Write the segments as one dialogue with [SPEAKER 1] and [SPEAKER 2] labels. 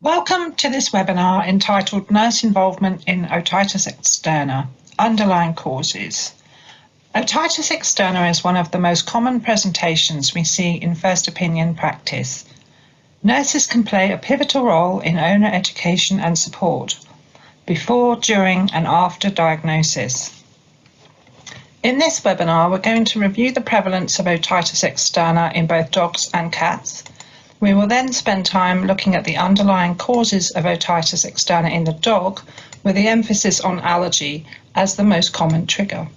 [SPEAKER 1] Welcome to this webinar entitled Nurse Involvement in Otitis Externa, Underlying Causes. Otitis externa is one of the most common presentations we see in first opinion practice. Nurses can play a pivotal role in owner education and support before, during and after diagnosis. In this webinar, we're going to review the prevalence of otitis externa in both dogs and cats. We will then spend time looking at the underlying causes of otitis externa in the dog, with the emphasis on allergy as the most common trigger.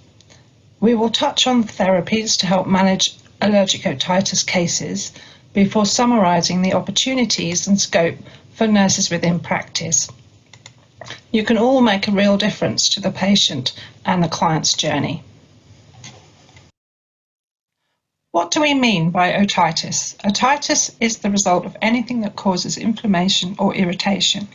[SPEAKER 1] We will touch on therapies to help manage allergic otitis cases before summarising the opportunities and scope for nurses within practice. You can all make a real difference to the patient and the client's journey. What do we mean by otitis? Otitis is the result of anything that causes inflammation or irritation.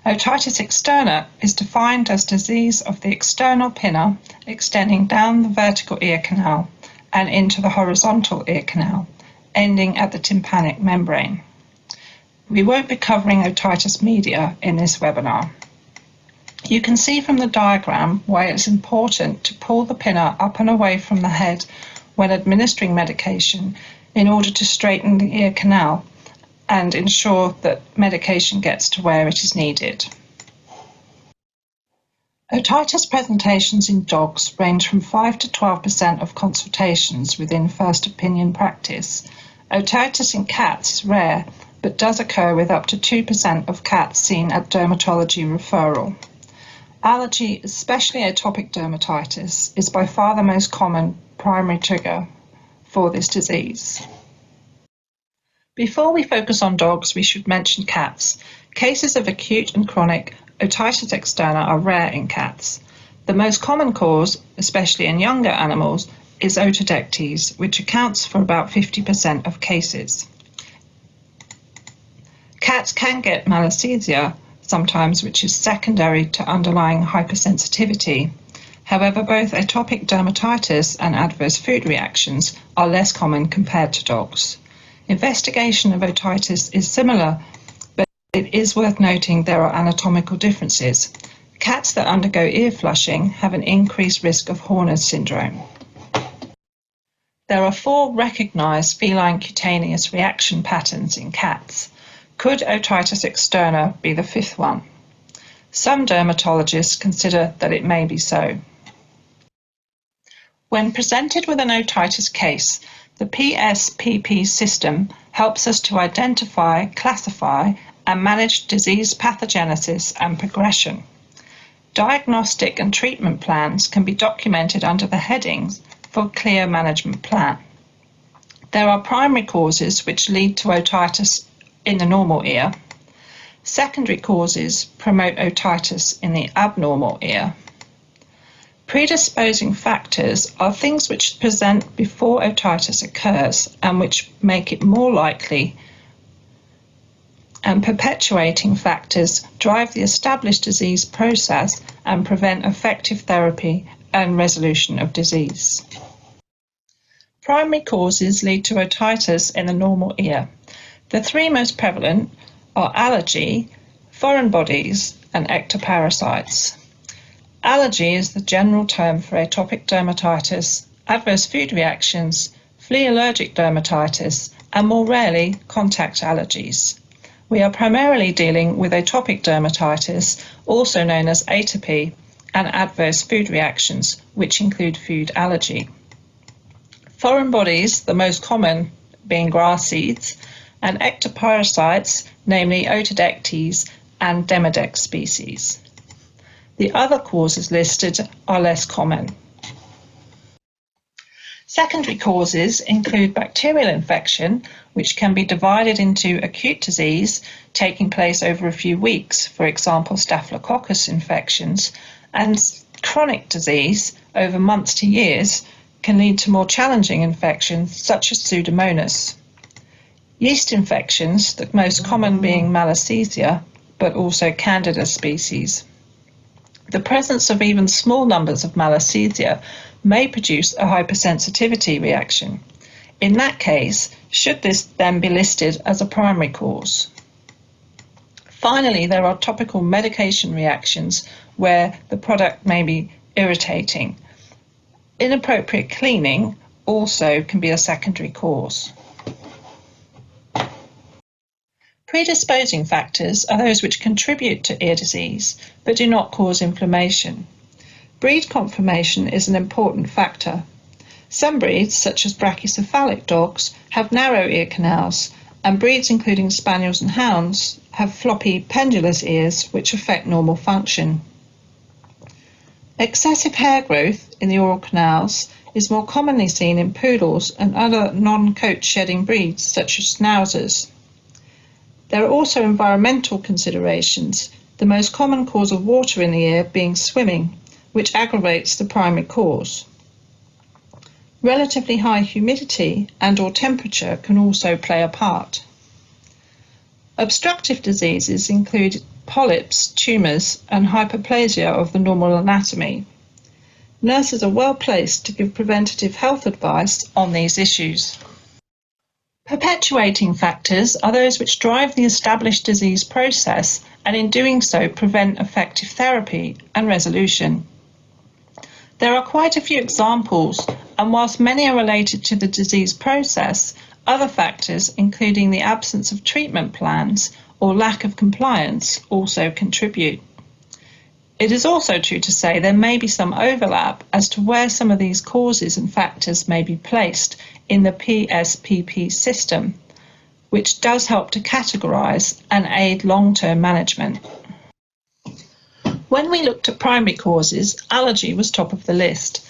[SPEAKER 1] Otitis externa is defined as disease of the external pinna extending down the vertical ear canal and into the horizontal ear canal, ending at the tympanic membrane. We won't be covering otitis media in this webinar. You can see from the diagram why it's important to pull the pinna up and away from the head when administering medication in order to straighten the ear canal and ensure that medication gets to where it is needed. Otitis presentations in dogs range from 5 to 12% of consultations within first opinion practice. Otitis in cats is rare, but does occur with up to 2% of cats seen at dermatology referral. Allergy, especially atopic dermatitis, is by far the most common primary trigger for this disease. Before we focus on dogs, we should mention cats. Cases of acute and chronic otitis externa are rare in cats. The most common cause, especially in younger animals, is otodectes, which accounts for about 50% of cases. Cats can get malassezia sometimes, which is secondary to underlying hypersensitivity. However, both atopic dermatitis and adverse food reactions are less common compared to dogs. Investigation of otitis is similar, but it is worth noting there are anatomical differences. Cats that undergo ear flushing have an increased risk of Horner's syndrome. There are 4 recognised feline cutaneous reaction patterns in cats. Could otitis externa be the 5th one? Some dermatologists consider that it may be so. When presented with an otitis case, the PSPP system helps us to identify, classify, and manage disease pathogenesis and progression. Diagnostic and treatment plans can be documented under the headings for a clear management plan. There are primary causes which lead to otitis in the normal ear. Secondary causes promote otitis in the abnormal ear. Predisposing factors are things which present before otitis occurs and which make it more likely, and perpetuating factors drive the established disease process and prevent effective therapy and resolution of disease. Primary causes lead to otitis in the normal ear. The 3 most prevalent are allergy, foreign bodies, and ectoparasites. Allergy is the general term for atopic dermatitis, adverse food reactions, flea allergic dermatitis, and more rarely, contact allergies. We are primarily dealing with atopic dermatitis, also known as atopy, and adverse food reactions, which include food allergy. Foreign bodies, the most common being grass seeds, and ectoparasites, namely Otodectes and Demodex species. The other causes listed are less common. Secondary causes include bacterial infection, which can be divided into acute disease taking place over a few weeks, for example Staphylococcus infections, and chronic disease over months to years can lead to more challenging infections such as Pseudomonas. Yeast infections, the most common being malassezia, but also Candida species. The presence of even small numbers of malassezia may produce a hypersensitivity reaction. In that case, should this then be listed as a primary cause? Finally, there are topical medication reactions where the product may be irritating. Inappropriate cleaning also can be a secondary cause. Predisposing factors are those which contribute to ear disease but do not cause inflammation. Breed conformation is an important factor. Some breeds, such as brachycephalic dogs, have narrow ear canals, and breeds including spaniels and hounds have floppy pendulous ears which affect normal function. Excessive hair growth in the oral canals is more commonly seen in poodles and other non-coat shedding breeds such as schnauzers. There are also environmental considerations, the most common cause of water in the ear being swimming, which aggravates the primary cause. Relatively high humidity and/or temperature can also play a part. Obstructive diseases include polyps, tumours and hyperplasia of the normal anatomy. Nurses are well placed to give preventative health advice on these issues. Perpetuating factors are those which drive the established disease process and in doing so prevent effective therapy and resolution. There are quite a few examples, and whilst many are related to the disease process, other factors, including the absence of treatment plans or lack of compliance, also contribute. It is also true to say there may be some overlap as to where some of these causes and factors may be placed in the PSPP system, which does help to categorise and aid long-term management. When we looked at primary causes, allergy was top of the list.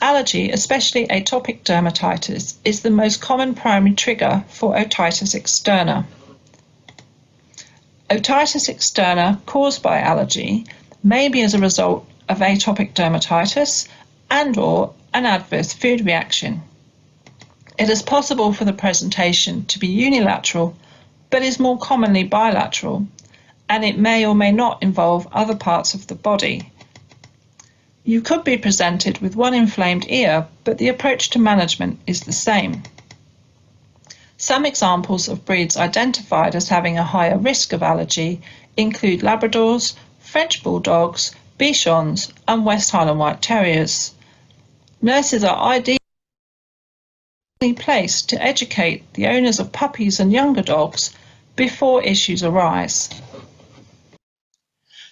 [SPEAKER 1] Allergy, especially atopic dermatitis, is the most common primary trigger for otitis externa. Otitis externa caused by allergy may be as a result of atopic dermatitis and/or an adverse food reaction. It is possible for the presentation to be unilateral, but is more commonly bilateral, and it may or may not involve other parts of the body. You could be presented with one inflamed ear, but the approach to management is the same. Some examples of breeds identified as having a higher risk of allergy include Labradors, French Bulldogs, Bichons and West Highland White Terriers. Nurses are ideally placed to educate the owners of puppies and younger dogs before issues arise.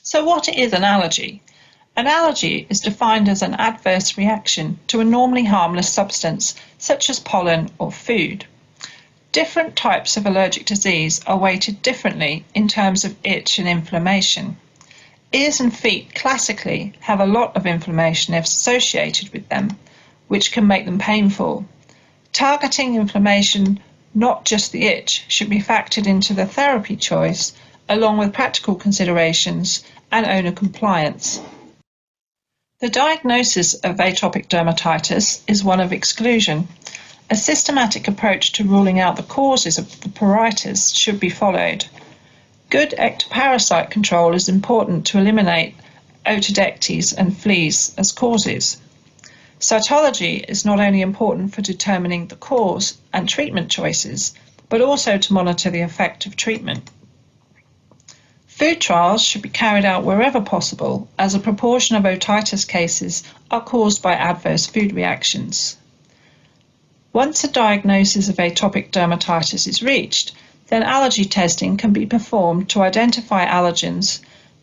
[SPEAKER 1] So what is an allergy? An allergy is defined as an adverse reaction to a normally harmless substance, such as pollen or food. Different types of allergic disease are weighted differently in terms of itch and inflammation. Ears and feet classically have a lot of inflammation associated with them, which can make them painful. Targeting inflammation, not just the itch, should be factored into the therapy choice, along with practical considerations and owner compliance. The diagnosis of atopic dermatitis is one of exclusion. A systematic approach to ruling out the causes of the pruritus should be followed. Good ectoparasite control is important to eliminate Otidectes and fleas as causes. Cytology is not only important for determining the cause and treatment choices, but also to monitor the effect of treatment. Food trials should be carried out wherever possible, as a proportion of otitis cases are caused by adverse food reactions. Once a diagnosis of atopic dermatitis is reached, then allergy testing can be performed to identify allergens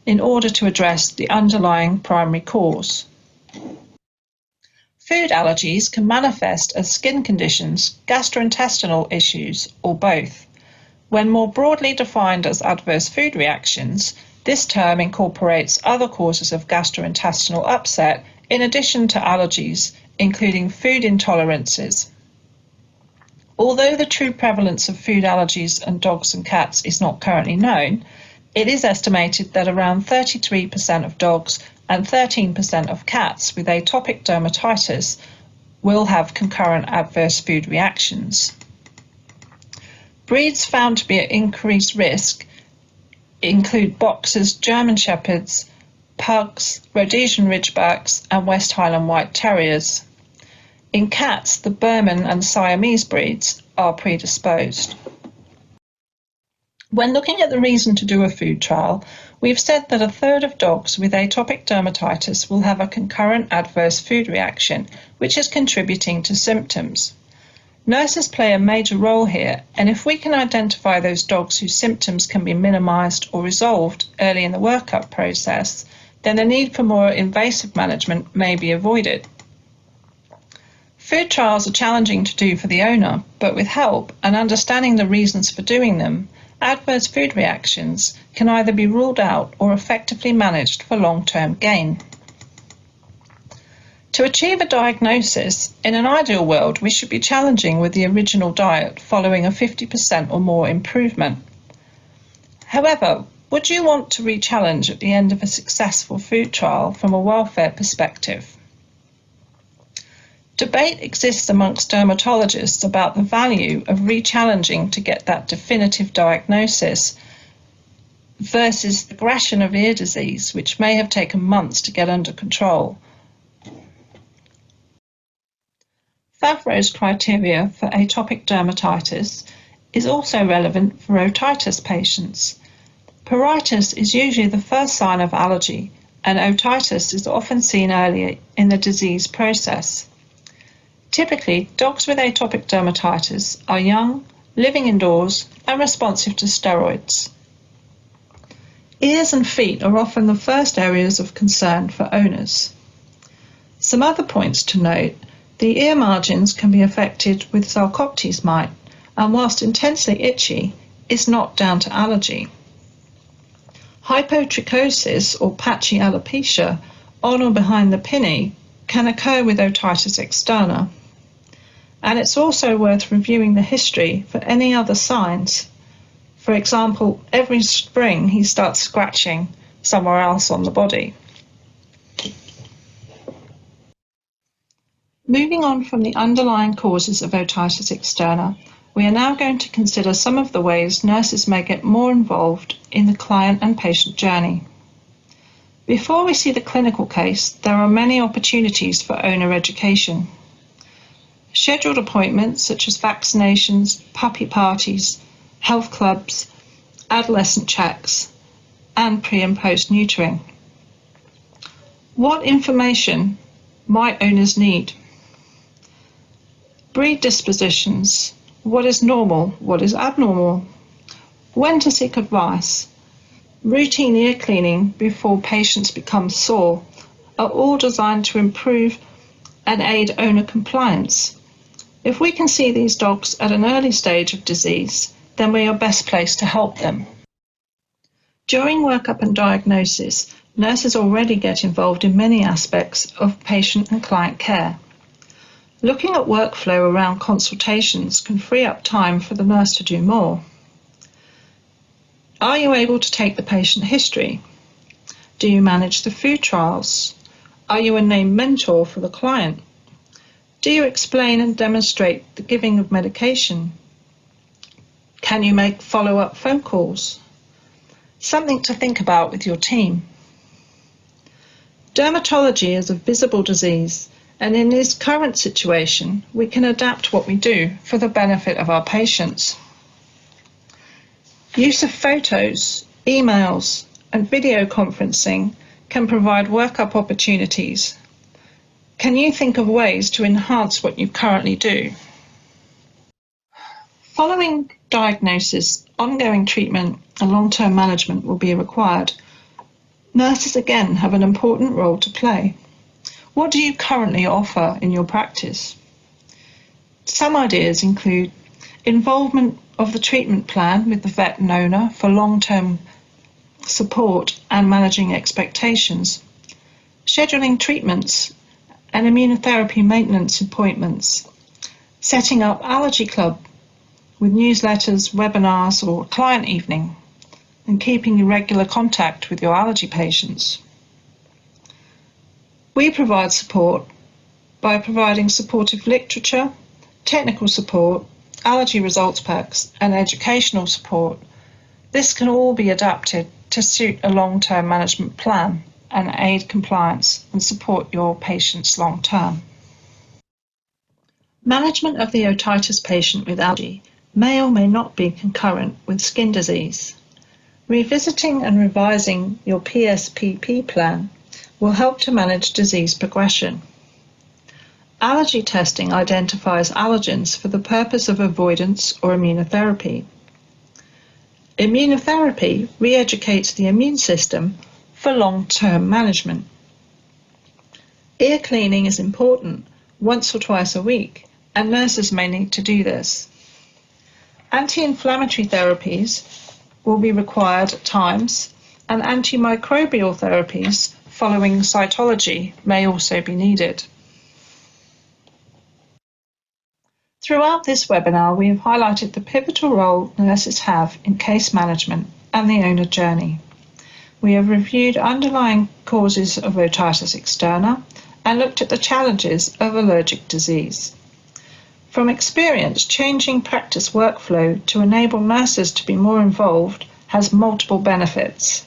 [SPEAKER 1] in order to address the underlying primary cause. Food allergies can manifest as skin conditions, gastrointestinal issues, or both. When more broadly defined as adverse food reactions, this term incorporates other causes of gastrointestinal upset in addition to allergies, including food intolerances. Although the true prevalence of food allergies in dogs and cats is not currently known, it is estimated that around 33% of dogs and 13% of cats with atopic dermatitis will have concurrent adverse food reactions. Breeds found to be at increased risk include Boxers, German Shepherds, Pugs, Rhodesian Ridgebacks and West Highland White Terriers. In cats, the Berman and Siamese breeds are predisposed. When looking at the reason to do a food trial, we've said that a third of dogs with atopic dermatitis will have a concurrent adverse food reaction, which is contributing to symptoms. Nurses play a major role here, and if we can identify those dogs whose symptoms can be minimised or resolved early in the workup process, then the need for more invasive management may be avoided. Food trials are challenging to do for the owner, but with help and understanding the reasons for doing them, adverse food reactions can either be ruled out or effectively managed for long-term gain. To achieve a diagnosis, in an ideal world, we should be challenging with the original diet following a 50% or more improvement. However, would you want to re-challenge at the end of a successful food trial from a welfare perspective? Debate exists amongst dermatologists about the value of re-challenging to get that definitive diagnosis versus aggression of ear disease, which may have taken months to get under control. Favreau's criteria for atopic dermatitis is also relevant for otitis patients. Pruritus is usually the first sign of allergy, and otitis is often seen earlier in the disease process. Typically, dogs with atopic dermatitis are young, living indoors, and responsive to steroids. Ears and feet are often the first areas of concern for owners. Some other points to note: the ear margins can be affected with Sarcoptes mite, and whilst intensely itchy, is not down to allergy. Hypotrichosis or patchy alopecia on or behind the pinny can occur with Otitis Externa. And it's also worth reviewing the history for any other signs. For example, every spring he starts scratching somewhere else on the body. Moving on from the underlying causes of otitis externa, we are now going to consider some of the ways nurses may get more involved in the client and patient journey. Before we see the clinical case, there are many opportunities for owner education. Scheduled appointments such as vaccinations, puppy parties, health clubs, adolescent checks, and pre and post neutering. What information might owners need? Breed dispositions. What is normal? What is abnormal? When to seek advice? Routine ear cleaning before patients become sore are all designed to improve and aid owner compliance. If we can see these dogs at an early stage of disease, then we are best placed to help them. During workup and diagnosis, nurses already get involved in many aspects of patient and client care. Looking at workflow around consultations can free up time for the nurse to do more. Are you able to take the patient history? Do you manage the food trials? Are you a named mentor for the client? Do you explain and demonstrate the giving of medication? Can you make follow-up phone calls? Something to think about with your team. Dermatology is a visible disease, and in this current situation, we can adapt what we do for the benefit of our patients. Use of photos, emails, and video conferencing can provide workup opportunities. Can you think of ways to enhance what you currently do? Following diagnosis, ongoing treatment and long-term management will be required. Nurses again have an important role to play. What do you currently offer in your practice? Some ideas include involvement of the treatment plan with the vet and owner for long-term support and managing expectations, scheduling treatments and immunotherapy maintenance appointments, setting up allergy club with newsletters, webinars or client evening, and keeping in regular contact with your allergy patients. We provide support by providing supportive literature, technical support, allergy results packs, and educational support. This can all be adapted to suit a long-term management plan and aid compliance and support your patients long-term. Management of the otitis patient with allergy may or may not be concurrent with skin disease. Revisiting and revising your PSPP plan will help to manage disease progression. Allergy testing identifies allergens for the purpose of avoidance or immunotherapy. Immunotherapy re-educates the immune system for long-term management. Ear cleaning is important once or twice a week, and nurses may need to do this. Anti-inflammatory therapies will be required at times, and antimicrobial therapies following cytology may also be needed. Throughout this webinar, we have highlighted the pivotal role nurses have in case management and the owner journey. We have reviewed underlying causes of otitis externa and looked at the challenges of allergic disease. From experience, changing practice workflow to enable nurses to be more involved has multiple benefits.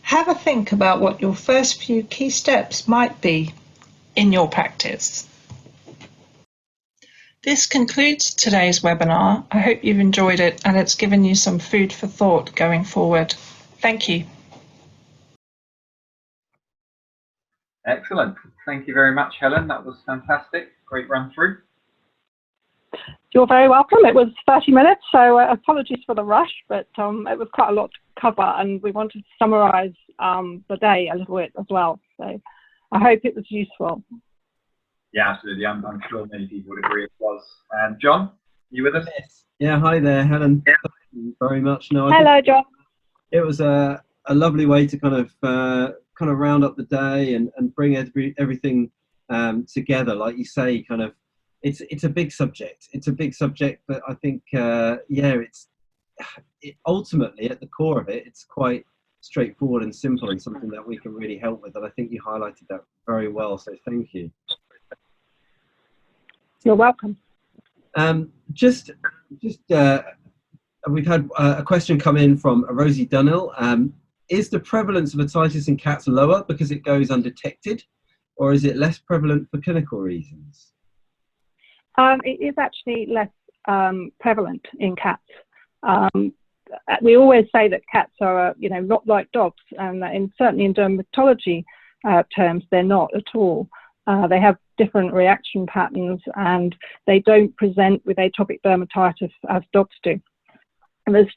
[SPEAKER 1] Have a think about what your first few key steps might be in your practice. This concludes today's webinar. I hope you've enjoyed it and it's given you some food for thought going forward. Thank you.
[SPEAKER 2] Excellent. Thank you very much, Helen. That was fantastic. Great run through.
[SPEAKER 3] You're very welcome. It was 30 minutes, so apologies for the rush, but it was quite a lot to cover, and we wanted to summarise the day a little bit as well. So I hope it was useful.
[SPEAKER 2] Yeah, absolutely. I'm sure many people would agree it was. John, you with us?
[SPEAKER 4] Yes. Yeah, hi there, Helen. Yeah. Thank you very much. No,
[SPEAKER 3] hello, John.
[SPEAKER 4] It was a lovely way to kind of round up the day and bring everything together. Like you say, kind of, it's a big subject. It's a big subject, but I think ultimately at the core of it, it's quite straightforward and simple, and something that we can really help with. And I think you highlighted that very well. So thank you.
[SPEAKER 3] You're welcome.
[SPEAKER 4] We've had a question come in from Rosie Dunhill. Is the prevalence of otitis in cats lower because it goes undetected, or is it less prevalent for clinical reasons?
[SPEAKER 3] It is actually less prevalent in cats. We always say that cats are, not like dogs, and certainly in dermatology terms, they're not at all. They have different reaction patterns, and they don't present with atopic dermatitis as dogs do. And there's,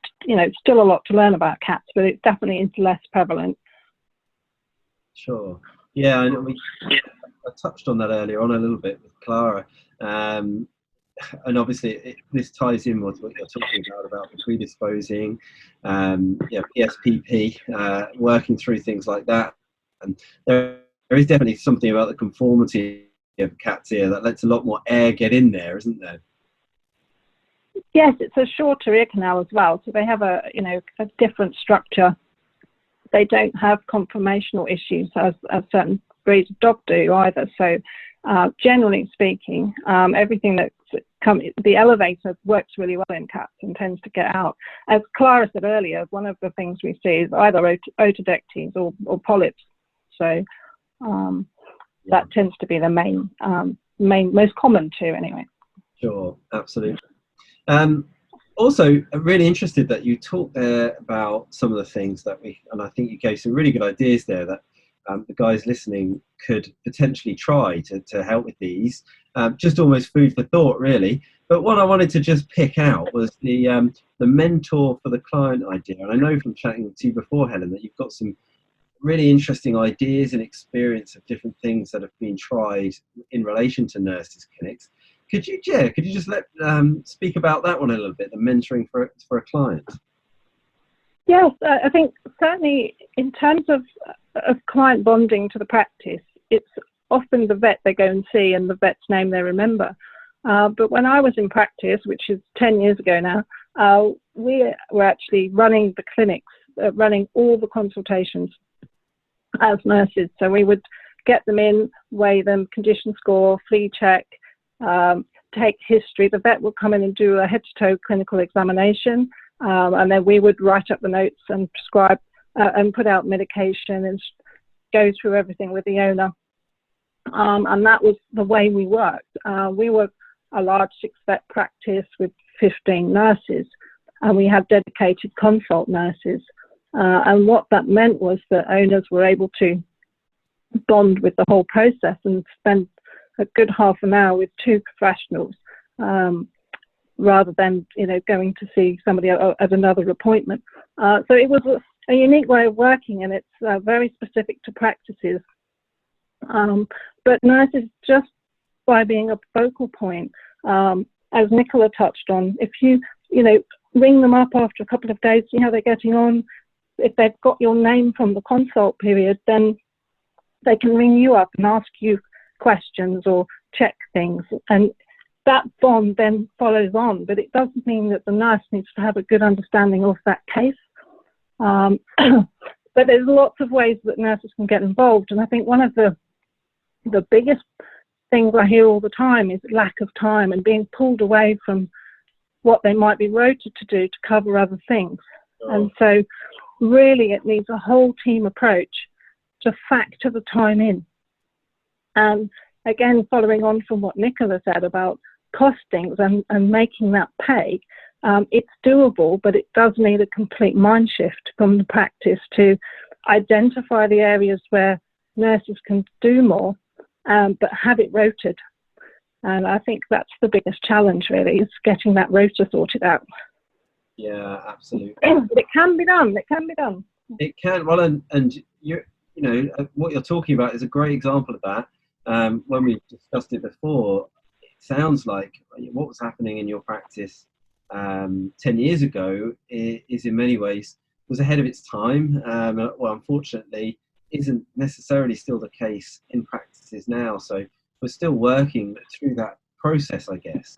[SPEAKER 3] still a lot to learn about cats, but it definitely is less prevalent.
[SPEAKER 4] Sure. Yeah, I touched on that earlier on a little bit with Clara. And obviously this ties in with what you're talking about the predisposing, PSPP, working through things like that. And there is definitely something about the conformity of cat's ear that lets a lot more air get in there, isn't there?
[SPEAKER 3] Yes, it's a shorter ear canal as well, so they have a different structure. They don't have conformational issues as certain breeds of dog do either. So generally speaking, everything the elevator works really well in cats and tends to get out. As Clara said earlier, one of the things we see is either otodectes or polyps. So that tends to be the most common two anyway.
[SPEAKER 4] Sure, absolutely. Also, I'm really interested that you talked there about some of the things that and I think you gave some really good ideas there that the guys listening could potentially try to help with these. Just almost food for thought, really. But what I wanted to just pick out was the mentor for the client idea. And I know from chatting to you before, Helen, that you've got some really interesting ideas and experience of different things that have been tried in relation to nurses' clinics. Could you just speak about that one a little bit, the mentoring for a client?
[SPEAKER 3] Yes, I think certainly in terms of client bonding to the practice, it's often the vet they go and see and the vet's name they remember. But when I was in practice, which is 10 years ago now, we were actually running the clinics, running all the consultations as nurses. So we would get them in, weigh them, condition score, flea check, take history. The vet would come in and do a head-to-toe clinical examination, and then we would write up the notes and prescribe and put out medication and go through everything with the owner. And that was the way we worked. We were a large 6-vet practice with 15 nurses, and we had dedicated consult nurses. And what that meant was that owners were able to bond with the whole process and spend a good half an hour with two professionals, rather than going to see somebody at another appointment. So it was a unique way of working, and it's very specific to practices. But nurses, just by being a focal point, as Nicola touched on, if you ring them up after a couple of days, see how they're getting on. If they've got your name from the consult period, then they can ring you up and ask you questions or check things, and that bond then follows on. But it doesn't mean that the nurse needs to have a good understanding of that case. But there's lots of ways that nurses can get involved, and I think one of the biggest things I hear all the time is lack of time and being pulled away from what they might be rotated to do to cover other things. And so really it needs a whole team approach to factor the time in. And again, following on from what Nicola said about costings and making that pay, it's doable, but it does need a complete mind shift from the practice to identify the areas where nurses can do more, but have it rotated. And I think that's the biggest challenge, really, is getting that rota sorted out.
[SPEAKER 4] Yeah, absolutely.
[SPEAKER 3] But it can be done. It can be done.
[SPEAKER 4] It can. Well, and what you're talking about is a great example of that. When we discussed it before, it sounds like what was happening in your practice 10 years ago is in many ways was ahead of its time. Well, unfortunately, isn't necessarily still the case in practices now. So we're still working through that process, I guess.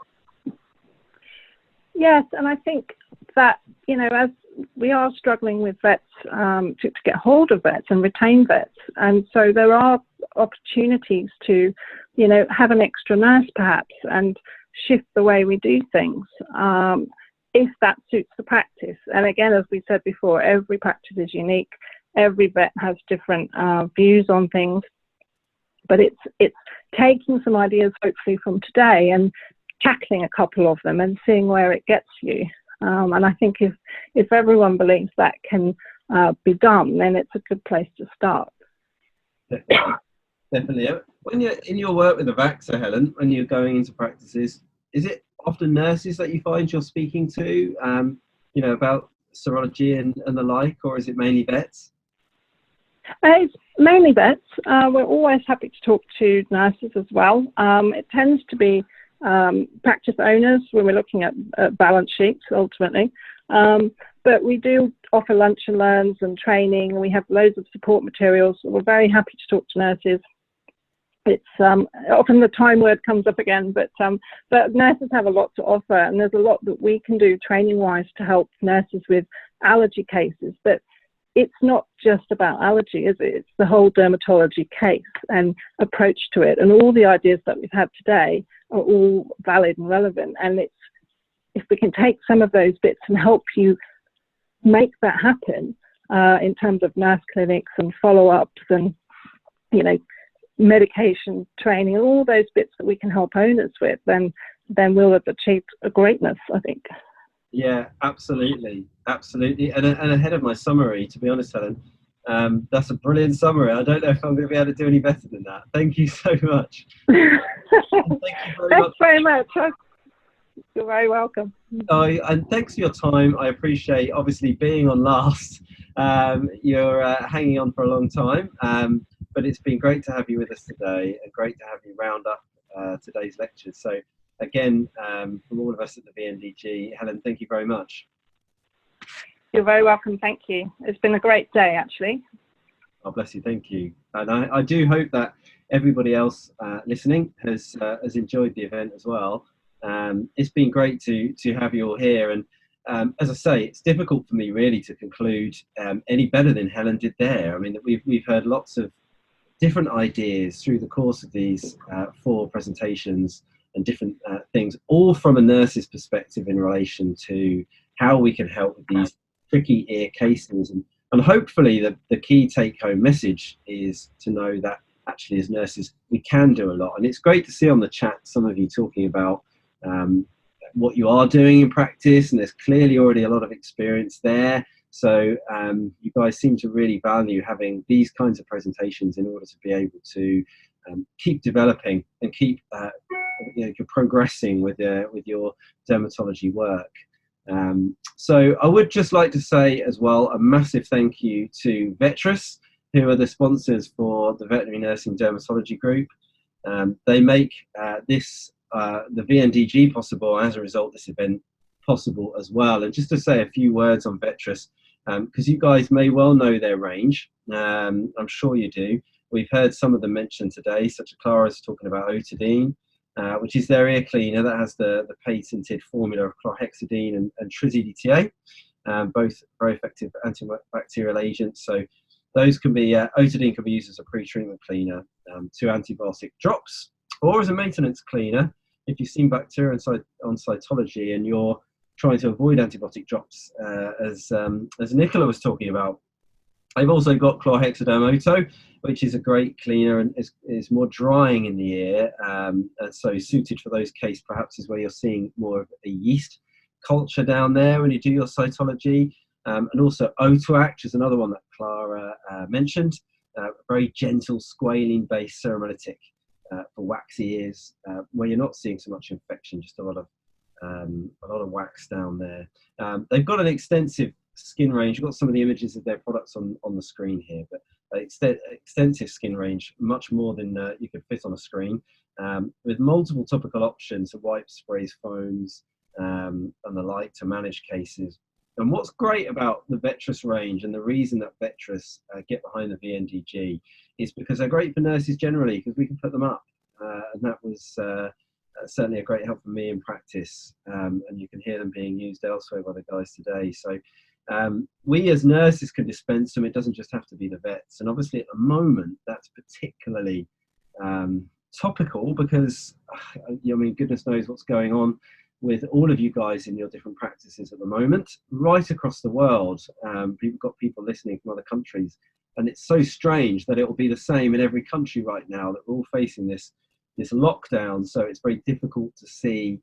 [SPEAKER 3] Yes, and I think that, as we are struggling with vets to get hold of vets and retain vets, and so there are opportunities to, have an extra nurse perhaps and shift the way we do things if that suits the practice. And again, as we said before, every practice is unique. Every vet has different views on things, but it's taking some ideas hopefully from today and tackling a couple of them and seeing where it gets you. And I think if everyone believes that can be done, then it's a good place to start.
[SPEAKER 4] Definitely. When you're in your work with the vaxxer, Helen, when you're going into practices, is it often nurses that you find you're speaking to, about serology and the like, or is it mainly vets?
[SPEAKER 3] It's mainly vets. We're always happy to talk to nurses as well. It tends to be practice owners when we're looking at balance sheets ultimately. But we do offer lunch and learns and training. We have loads of support materials. So we're very happy to talk to nurses. It's often the time word comes up again, but nurses have a lot to offer, and there's a lot that we can do training-wise to help nurses with allergy cases. But it's not just about allergy, is it? It's the whole dermatology case and approach to it, and all the ideas that we've had today are all valid and relevant. And if we can take some of those bits and help you make that happen in terms of nurse clinics and follow-ups and medication training, all those bits that we can help owners with, then we'll have achieved a greatness, I think.
[SPEAKER 4] Yeah, absolutely. And ahead of my summary, to be honest, Helen, that's a brilliant summary. I don't know if I'm going to be able to do any better than that. Thank you so much.
[SPEAKER 3] Thanks very much. You're very welcome.
[SPEAKER 4] And thanks for your time. I appreciate, obviously, being on last. You're hanging on for a long time, but it's been great to have you with us today, and great to have you round up today's lectures. So again, from all of us at the VNDG, Helen, thank you very much.
[SPEAKER 3] You're very welcome. Thank you. It's been a great day, actually.
[SPEAKER 4] Oh, bless you. Thank you. And I do hope that everybody else listening has enjoyed the event as well. It's been great to have you all here. And as I say, it's difficult for me really to conclude any better than Helen did there. I mean, we've heard lots of different ideas through the course of these 4 presentations and different things, all from a nurse's perspective in relation to how we can help with these tricky ear cases. And hopefully the key take-home message is to know that actually as nurses we can do a lot. And it's great to see on the chat some of you talking about what you are doing in practice, and there's clearly already a lot of experience there. So you guys seem to really value having these kinds of presentations in order to be able to keep developing and keep progressing with your dermatology work. So I would just like to say as well a massive thank you to Veterinary, who are the sponsors for the Veterinary Nursing Dermatology Group. They make the VNDG possible, as a result this event possible as well. And just to say a few words on Veterinary, because you guys may well know their range, I'm sure you do. We've heard some of them mentioned today, such as Clara's talking about Otitis, which is their ear cleaner that has the patented formula of chlorhexidine and trizidTA, both very effective antibacterial agents. So those can be, Otitis can be used as a pre-treatment cleaner, 2 antibiotic drops, or as a maintenance cleaner if you've seen bacteria on cytology and you're trying to avoid antibiotic drops, as Nicola was talking about. They've also got chlorhexidine Oto, which is a great cleaner and is more drying in the ear, and so suited for those cases perhaps is where you're seeing more of a yeast culture down there when you do your cytology. And also Otoact is another one that Clara mentioned, a very gentle squalene based seromolytic for waxy ears, where you're not seeing so much infection, just a lot of wax down there. They've got an extensive skin range. You've got some of the images of their products on the screen here, but extensive skin range, much more than you could fit on a screen, with multiple topical options of wipes, sprays, foams, and the like to manage cases. And what's great about the Veterinary range, and the reason that Veterinary get behind the VNDG, is because they're great for nurses generally, because we can put them up, and that was certainly a great help for me in practice, and you can hear them being used elsewhere by the guys today. So we as nurses can dispense them. It doesn't just have to be the vets, and obviously at the moment that's particularly topical, because I mean, goodness knows what's going on with all of you guys in your different practices at the moment, right across the world. We've got people listening from other countries, and it's so strange that it will be the same in every country right now, that we're all facing this lockdown. So it's very difficult to see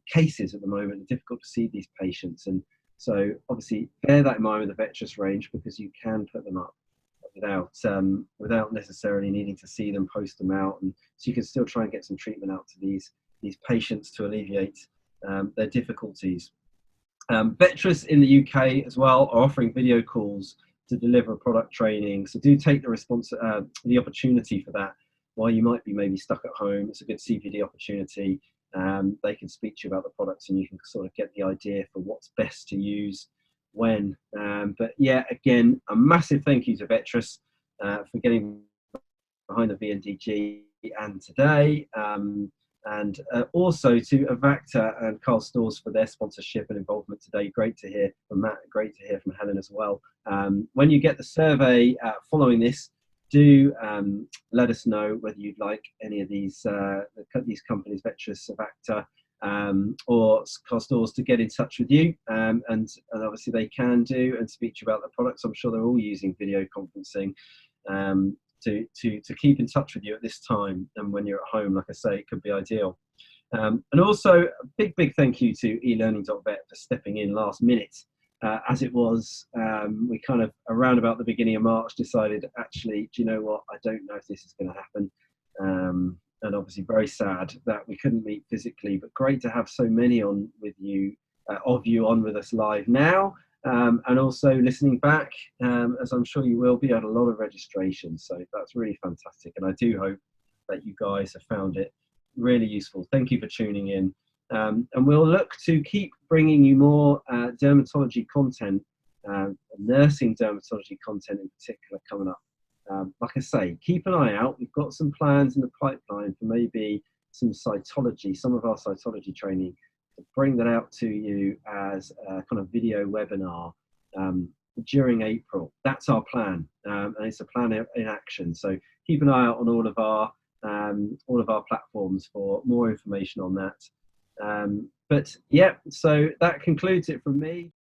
[SPEAKER 4] cases at the moment, difficult to see these patients. And so obviously bear that in mind with the Veterinary range, because you can put them up without necessarily needing to see them, post them out, and so you can still try and get some treatment out to these patients to alleviate their difficulties. Veterinary in the UK as well are offering video calls to deliver product training, so do take the opportunity for that while you might be maybe stuck at home. It's a good CPD opportunity. They can speak to you about the products, and you can sort of get the idea for what's best to use when. But yeah, again, a massive thank you to Veterinary for getting behind the VNDG and today, and also to Avacta and Carl Stores for their sponsorship and involvement today. Great to hear from Matt, great to hear from Helen as well. When you get the survey following this, do let us know whether you'd like any of these companies, Veterinary, Avacta, or Carl Stores, to get in touch with you, and obviously they can do and speak to you about the products. I'm sure they're all using video conferencing to keep in touch with you at this time, and when you're at home, like I say, it could be ideal. And also a big thank you to elearning.vet for stepping in last minute, as it was. We kind of around about the beginning of March decided, actually, do you know what, I don't know if this is going to happen, and obviously very sad that we couldn't meet physically, but great to have so many on with you, on with us live now. And also listening back, as I'm sure you will be, at a lot of registrations, so that's really fantastic, and I do hope that you guys have found it really useful. Thank you for tuning in, and we'll look to keep bringing you more dermatology content, nursing dermatology content in particular, coming up. Like I say, keep an eye out. We've got some plans in the pipeline for maybe some of our cytology training, to bring that out to you as a kind of video webinar during April. That's our plan, and it's a plan in action. So keep an eye out on all of our platforms for more information on that. But yeah, so that concludes it from me.